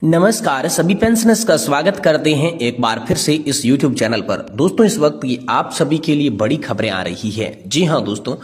नमस्कार, सभी पेंशनर्स का स्वागत करते हैं एक बार फिर से इस YouTube चैनल पर। दोस्तों, इस वक्त की आप सभी के लिए बड़ी खबरें आ रही है। जी हां दोस्तों,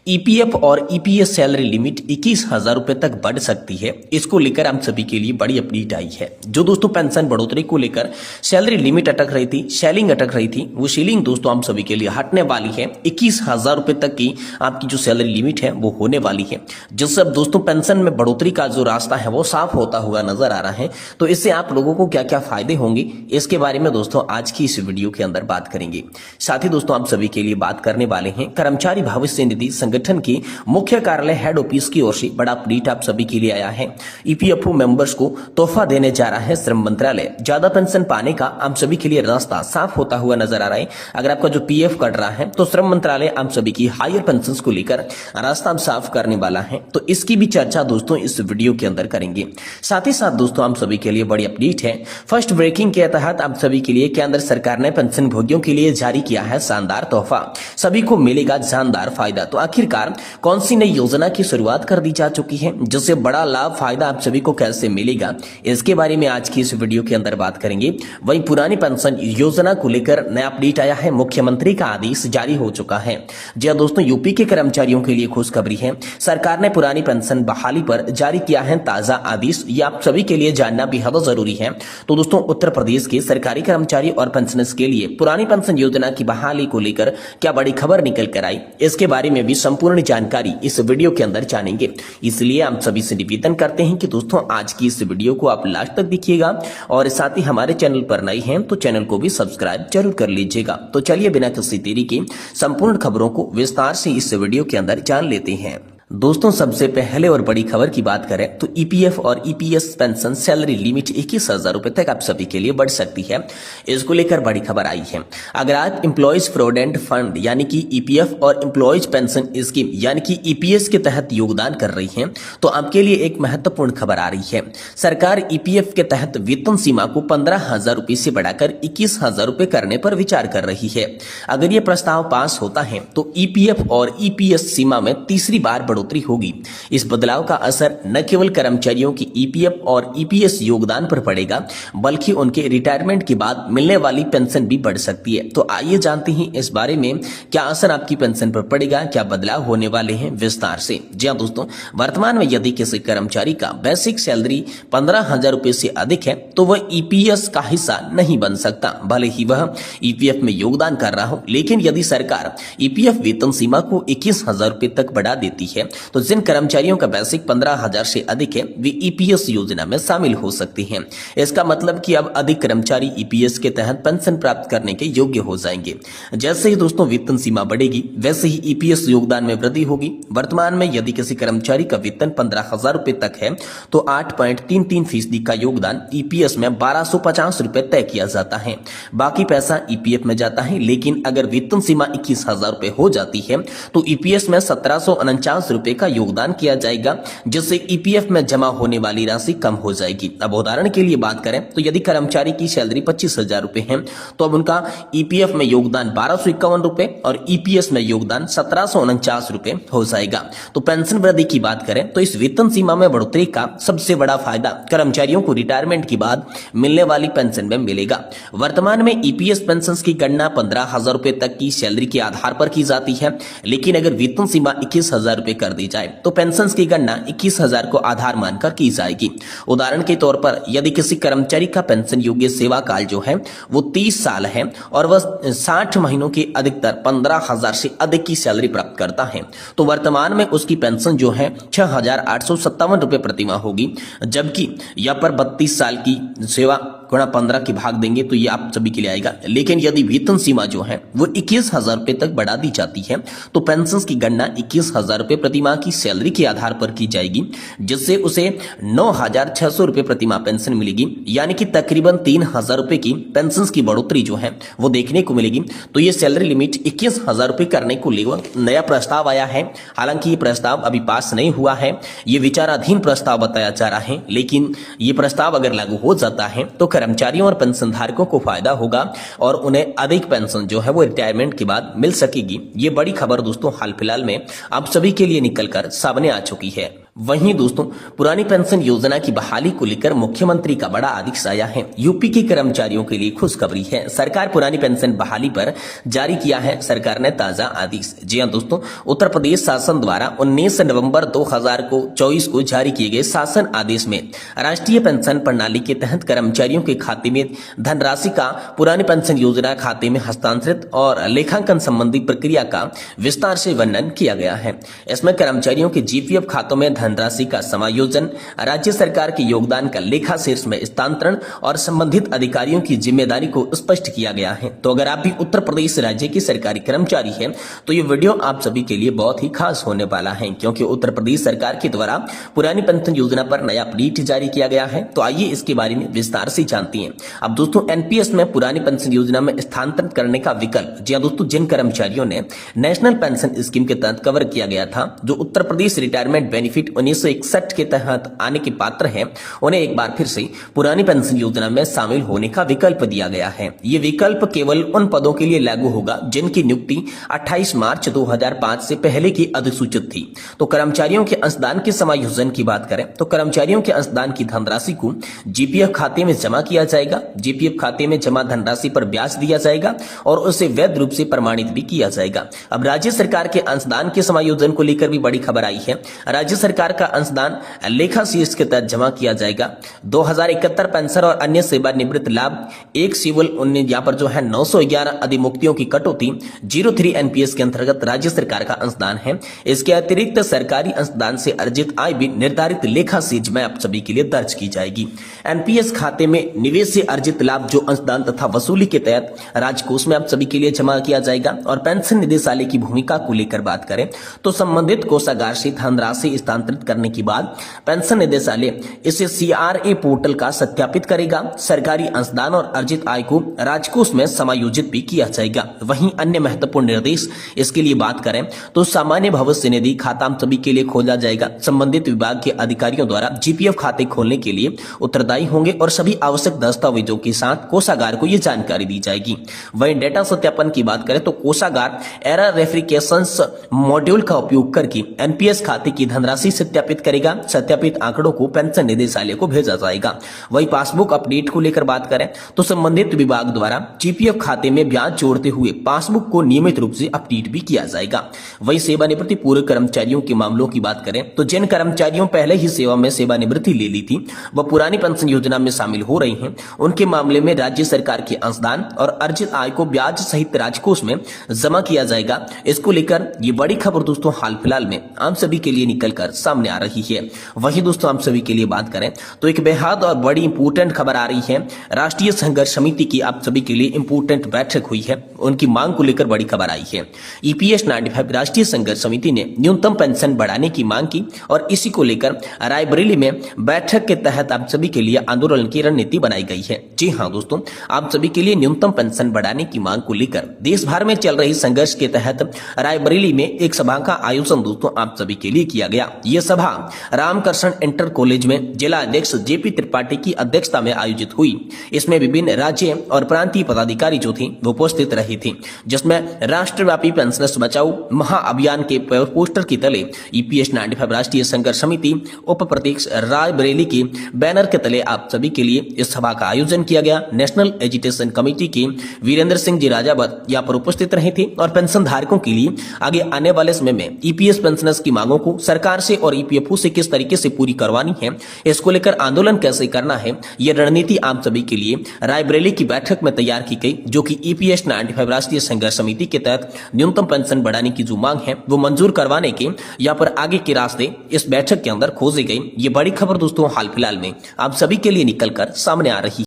ईपीएफ और ईपीएस सैलरी लिमिट 21,000 रुपए तक बढ़ सकती है। इसको लेकर आप सभी के लिए बड़ी अपडेट आई है। जो दोस्तों पेंशन बढ़ोतरी को लेकर सैलरी लिमिट अटक रही थी, सेलिंग अटक रही थी, वो सीलिंग दोस्तों आप सभी के लिए हटने वाली है। 21,000 रुपए तक की आपकी जो सैलरी लिमिट है वो होने वाली है, जिससे अब दोस्तों पेंशन में बढ़ोतरी का जो रास्ता है वो साफ होता हुआ नजर आ रहा है। तो इससे आप लोगों को क्या क्या फायदे होंगे, इसके बारे में दोस्तों आज की इस वीडियो के अंदर बात करेंगे। साथ ही दोस्तों आप सभी के लिए बात करने वाले हैं कर्मचारी भविष्य निधि संगठन की मुख्य कार्यालय हेड ऑफिस की ओर से बड़ा अपडेट आप सभी के लिए आया है। ईपीएफओ मेंबर्स को तोहफा देने जा रहा है श्रम मंत्रालय। ज्यादा पेंशन पाने का आप सभी के लिए रास्ता साफ होता हुआ नजर आ रहा है। अगर आपका जो पीएफ कट रहा है तो श्रम मंत्रालय आप सभी की हायर पेंशन को लेकर रास्ता साफ करने वाला है। तो इसकी भी चर्चा दोस्तों इस वीडियो के अंदर करेंगे। साथ ही साथ दोस्तों आप सभी के लिए बड़ी अपडेट है। फर्स्ट ब्रेकिंग के तहत आप सभी के लिए केंद्र सरकार ने पेंशन भोगियों के लिए जारी किया है शानदार तोहफा। सभी को मिलेगा शानदार फायदा। तो आखिरकार कौन सी नई योजना की शुरुआत कर दी जा चुकी है, जिससे बड़ा लाभ फायदा आप सभी को कैसे मिलेगा, इसके बारे में आज की इस वीडियो के अंदर बात करेंगे। वहीं पुरानी पेंशन योजना को लेकर नया अपडेट आया है। मुख्यमंत्री का आदेश जारी हो चुका है। जी हां दोस्तों, यूपी के कर्मचारियों के लिए खुशखबरी है। सरकार ने पुरानी पेंशन बहाली पर जारी किया है ताजा आदेश। ये आप सभी के लिए जानना बेहद जरूरी है। तो दोस्तों, उत्तर प्रदेश के सरकारी कर्मचारी और पेंशनर्स के लिए पुरानी पेंशन योजना की बहाली को लेकर क्या बड़ी खबर निकल कर आई, इसके बारे में भी संपूर्ण जानकारी इस वीडियो के अंदर जानेंगे। इसलिए हम सभी से निवेदन करते हैं कि दोस्तों आज की इस वीडियो को आप लास्ट तक देखिएगा और साथ ही हमारे चैनल पर नए हैं तो चैनल को भी सब्सक्राइब जरूर कर लीजिएगा। तो चलिए बिना किसी देरी के संपूर्ण खबरों को विस्तार से इस वीडियो के अंदर जान लेते हैं। दोस्तों, सबसे पहले और बड़ी खबर की बात करें तो ईपीएफ और ईपीएस पेंशन सैलरी लिमिट 21,000 रुपए तक आप सभी के लिए बढ़ सकती है। इसको लेकर बड़ी खबर आई है। अगर आप एम्प्लॉयज प्रोविडेंट फंड यानी कि ईपीएफ और एम्प्लॉयज पेंशन स्कीम यानी कि ईपीएस के तहत योगदान कर रही है तो आपके लिए एक महत्वपूर्ण खबर आ रही है। सरकार ईपीएफ के तहत वेतन सीमा को 15,000 रुपए से बढ़ाकर 21,000 रुपए करने पर विचार कर रही है। अगर यह प्रस्ताव पास होता है तो ईपीएफ और ईपीएस सीमा में तीसरी बार बढ़ोतरी होगी। इस बदलाव का असर न केवल कर्मचारियों की ईपीएफ और ईपीएस योगदान पर पड़ेगा, बल्कि उनके रिटायरमेंट के बाद मिलने वाली पेंशन भी बढ़ सकती है। तो आइए जानते हैं इस बारे में क्या असर आपकी पेंशन पर पड़ेगा, क्या बदलाव होने वाले हैं विस्तार से। जी हां दोस्तों, वर्तमान में यदि किसी कर्मचारी का बेसिक सैलरी 15,000 रुपए से अधिक है तो वह ईपीएस का हिस्सा नहीं बन सकता, भले ही वह ईपीएफ में योगदान कर रहा हो। लेकिन यदि सरकार ईपीएफ वेतन सीमा को 21,000 रुपए तक बढ़ा देती है तो जिन कर्मचारियों का बेसिक 15,000 से अधिक है वे ईपीएस योजना में शामिल हो सकते हैं। इसका मतलब कि अब अधिक कर्मचारी ईपीएस के तहत पेंशन प्राप्त करने के योग्य हो जाएंगे। जैसे ही दोस्तों वेतन सीमा बढ़ेगी वैसे ही ईपीएस योगदान में वृद्धि होगी। वर्तमान में यदि किसी कर्मचारी का वेतन 15,000 रुपए तक है तो 8.33% का योगदान ईपीएस में 1,250 रुपए तय किया जाता है। बाकी पैसा ईपीएफ में जाता है। लेकिन अगर वेतन सीमा 21,000 रुपए हो जाती है तो ईपीएस में 1,749 रुपए का योगदान किया जाएगा, जिससे ईपीएफ में जमा होने वाली राशि कम हो जाएगी। अब उदाहरण के लिए बात करें तो यदि कर्मचारी की सैलरी 25,000 रुपए है तो अब उनका ईपीएफ में योगदान 1,251 रुपए और ईपीएस में योगदान 1,749 रुपए हो जाएगा। तो पेंशन वृद्धि की बात करें तो इस वेतन सीमा में बढ़ोतरी का सबसे बड़ा फायदा कर्मचारियों को रिटायरमेंट के बाद मिलने वाली पेंशन में मिलेगा। वर्तमान में ईपीएस पेंशन की गणना 15,000 रुपए तक की सैलरी के आधार पर की जाती है। लेकिन अगर वेतन सीमा 21,000 रुपए कर दी जाए तो पेंशन की गणना 21,000 को आधार मानकर की जाएगी। उदाहरण के तौर पर यदि किसी कर्मचारी का पेंशन योग्य सेवा काल जो है वो 30 साल है और वह 60 महीनों के अधिकतर 15,000 से अधिक की सैलरी प्राप्त करता है तो वर्तमान में उसकी पेंशन जो है 6,857 रुपए प्रतिमाह होगी। जबकि यहाँ पर 32 साल की सेवा गुणा 15 की भाग देंगे तो ये आप सभी के लिए आएगा। लेकिन यदि वेतन सीमा जो है वो 21,000 रुपए तक बढ़ा दी जाती है तो पेंशन की गणना 21,000 रुपए प्रतिमाह की सैलरी के आधार पर की जाएगी, जिससे उसे 9,600 रुपए प्रतिमाह पेंशन मिलेगी। यानी कि तकरीबन 3,000 रुपए की पेंशन की बढ़ोतरी जो है वो देखने को मिलेगी। तो ये सैलरी लिमिट 21,000 रुपए करने को लेकर नया प्रस्ताव आया है। हालांकि ये प्रस्ताव अभी पास नहीं हुआ है, ये विचाराधीन प्रस्ताव बताया जा रहा है। लेकिन ये प्रस्ताव अगर लागू हो जाता है तो कर्मचारियों और पेंशन धारकों को फायदा होगा और उन्हें अधिक पेंशन जो है वो रिटायरमेंट के बाद मिल सकेगी। ये बड़ी खबर दोस्तों हाल फिलहाल में आप सभी के लिए निकलकर सामने आ चुकी है। वहीं दोस्तों पुरानी पेंशन योजना की बहाली को लेकर मुख्यमंत्री का बड़ा आदेश आया है। यूपी के कर्मचारियों के लिए खुशखबरी है। सरकार पुरानी पेंशन बहाली पर जारी किया है सरकार ने ताजा आदेश। जी हां दोस्तों, उत्तर प्रदेश शासन द्वारा 19 नवंबर 2024 को जारी किए गए शासन आदेश में राष्ट्रीय पेंशन प्रणाली के तहत कर्मचारियों के खाते में धनराशि का पुरानी पेंशन योजना खाते में हस्तांतरित और लेखांकन संबंधी प्रक्रिया का विस्तार से वर्णन किया गया है। इसमें कर्मचारियों के जीपीएफ खातों में धनराशि का समायोजन, राज्य सरकार के योगदान का लेखा शीर्ष में स्थानांतरण और संबंधित अधिकारियों की जिम्मेदारी को स्पष्ट किया गया है। तो अगर आप भी उत्तर प्रदेश राज्य के सरकारी कर्मचारी हैं तो ये वीडियो आप सभी के लिए बहुत ही खास होने वाला है, क्योंकि उत्तर प्रदेश सरकार के द्वारा पुरानी पेंशन योजना पर नया अपडेट जारी किया गया है। तो आइए इसके बारे में विस्तार से जानते हैं। अब दोस्तों एनपीएस में पुरानी पेंशन योजना में स्थानांतरित करने का विकल्प, जी दोस्तों, जिन कर्मचारियों ने नेशनल पेंशन स्कीम के तहत कवर किया गया था, जो उत्तर प्रदेश रिटायरमेंट बेनिफिट 1961 के तहत आने के पात्र हैं, उन्हें एक बार फिर से पुरानी पेंशन योजना में शामिल होने का विकल्प दिया गया है। ये विकल्प केवल उन पदों के लिए लागू होगा जिनकी नियुक्ति 28 मार्च 2005 से पहले की अधिसूचित थी। तो कर्मचारियों के अंशदान के समायोजन की बात करें तो कर्मचारियों के अंशदान की धनराशि को जीपीएफ खाते में जमा किया जाएगा। जीपीएफ खाते में जमा धनराशि पर ब्याज दिया जाएगा और उसे वैध रूप से प्रमाणित भी किया जाएगा। अब राज्य सरकार के अंशदान के समायोजन को लेकर भी बड़ी खबर आई है। राज्य सरकार का अंशदान लेखा शीर्ष के तहत जमा किया जाएगा। 2071 पेंशन और अन्य सेवानिवृत्त लाभ, एक सिविल 19 यहाँ पर जो है 911 अधिमुक्तियों की कटौती, 03 एनपीएस के अंतर्गत राज्य सरकार का अंशदान है। इसके अतिरिक्त सरकारी अंशदान से अर्जित आय भी निर्धारित लेखा शीर्ष में आप सभी के लिए दर्ज की जाएगी। एनपीएस खाते में निवेश से अर्जित लाभ जो अंशदान तथा वसूली के तहत राजकोष में आप सभी के लिए जमा किया जाएगा। और पेंशन निदेशालय की भूमिका को लेकर बात करें तो संबंधित कोषागार से धनराशि स्थानांतरित करने के बाद पेंशन निदेशालय इसे सीआरए पोर्टल का सत्यापित करेगा। सरकारी अंशदान और अर्जित आय को राजकोष में समायोजित भी किया जाएगा। वहीं अन्य महत्वपूर्ण निर्देश इसके लिए बात करें तो सामान्य भविष्य निधि खाता हम सभी के लिए खोला जाएगा। संबंधित विभाग के अधिकारियों द्वारा जीपीएफ खाते खोलने के लिए उत्तरदायी होंगे और सभी आवश्यक दस्तावेजों के साथ कोषागार को यह जानकारी दी जाएगी। वहीं डेटा सत्यापन की बात करें तो कोषागार एरर रेफिकेशंस मॉड्यूल का उपयोग करके एनपीएस खाते की धनराशि सत्यापित करेगा। सत्यापित आंकड़ों को पेंशन निदेशालय को भेजा जाएगा। वही पासबुक अपडेट को लेकर बात करें तो संबंधित विभाग द्वारा जीपीएफ खाते में ब्याज जोड़ते हुए पासबुक को नियमित रूप से अपडेट भी किया जाएगा। वही सेवानिवृत्ति पूर्व कर्मचारियों के मामलों की बात करें तो जिन कर्मचारियों पहले ही सेवा में सेवानिवृत्ति ले ली थी वह पुरानी पेंशन योजना में शामिल हो रही हैं, उनके मामले में राज्य सरकार के अंशदान और अर्जित आय को ब्याज सहित राजकोष में जमा किया जाएगा। इसको लेकर ये बड़ी खबर दोस्तों हाल फिलहाल में आप सभी के लिए निकलकर सामने आ रही है। वहीं दोस्तों आप सभी के लिए बात करें तो एक बेहद और बड़ी इंपोर्टेंट खबर आ रही है। राष्ट्रीय संघर्ष समिति की आप सभी के लिए इंपोर्टेंट बैठक हुई है, उनकी मांग को लेकर बड़ी खबर आई है। ईपीएस 95 राष्ट्रीय संघर्ष समिति ने न्यूनतम पेंशन बढ़ाने की मांग की और इसी को लेकर रायबरेली में बैठक के तहत आप सभी के लिए आंदोलन की रणनीति बनाई गई है। जी हां दोस्तों, आप सभी के लिए न्यूनतम पेंशन बढ़ाने की मांग को लेकर देश भर में चल रही संघर्ष के तहत रायबरेली में एक सभा का आयोजन दोस्तों आप सभी के लिए किया गया। यह सभा रामकृष्ण इंटर कॉलेज में जिला अध्यक्ष जेपी त्रिपाठी की अध्यक्षता में आयोजित हुई। इसमें विभिन्न राज्य और प्रांतीय पदाधिकारी जो थे वो उपस्थित रहे थे, जिसमें राष्ट्रव्यापी पेंशनर्स बचाओ महाअभियान के पोस्टर के तले ईपीएस 95 राष्ट्रीय संघर्ष समिति उप प्रदेश रायबरेली के बैनर के तले आप सभी के लिए इस सभा का आयोजन किया गया। नेशनल एजुकेशन कमेटी के वीरेंद्र सिंह जी राजावत यहाँ पर उपस्थित रहे थे और पेंशन धारकों के लिए आगे आने वाले समय में ईपीएस पेंशनर्स की मांगों को सरकार से और ईपीएफओ से किस तरीके से पूरी करवानी है, इसको लेकर आंदोलन कैसे करना है, यह रणनीति आप सभी के लिए रायबरेली की बैठक में तैयार की गई, जो कि ईपीएस 95 राष्ट्रीय संघर्ष समिति के तहत न्यूनतम पेंशन बढ़ाने की जो मांग है वो मंजूर करवाने के यहाँ पर आगे के रास्ते इस बैठक के अंदर खोजे गए। ये बड़ी खबर दोस्तों हाल फिलहाल में आप सभी के लिए निकलकर सामने आ रही है।